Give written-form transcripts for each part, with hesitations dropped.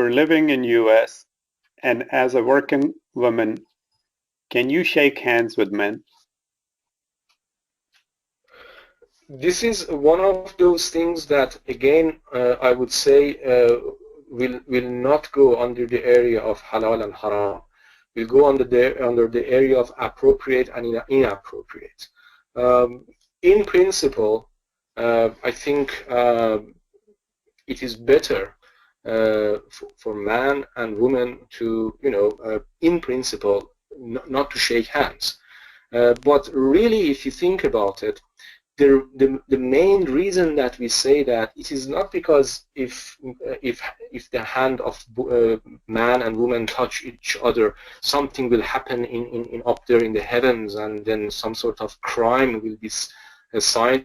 You're living in US and as a working woman, can you shake hands with men? This is one of those things that, again, I would say will not go under the area of halal and haram. Will go under the area of appropriate and inappropriate. In principle, I think it is better for man and woman to, in principle, not to shake hands. But really, if you think about it, the main reason that we say that, it is not because if the hand of man and woman touch each other, something will happen in up there in the heavens, and then some sort of crime will be assigned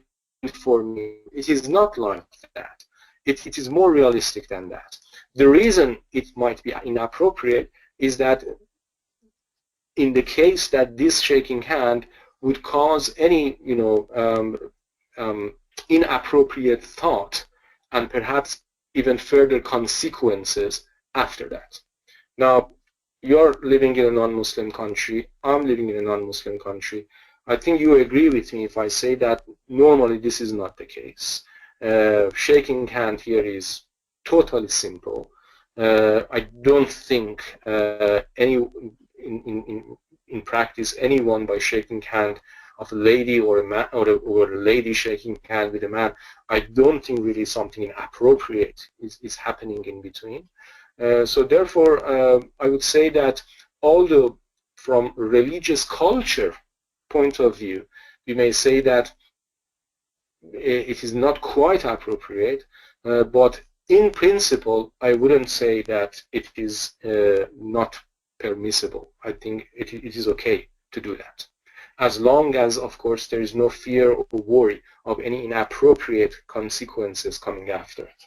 for me. It is not like that. It is more realistic than that. The reason it might be inappropriate is that in the case that this shaking hand would cause any, inappropriate thought and perhaps even further consequences after that. Now, you're living in a non-Muslim country, I'm living in a non-Muslim country. I think you agree with me if I say that normally this is not the case. Shaking hand here is totally simple. I don't think in practice anyone, by shaking hand of a lady or a man, or a lady shaking hand with a man, I don't think really something inappropriate is happening in between. So therefore, I would say that although from religious culture point of view, we may say that it is not quite appropriate, but in principle, I wouldn't say that it is not permissible. I think it is okay to do that, as long as, of course, there is no fear or worry of any inappropriate consequences coming after it.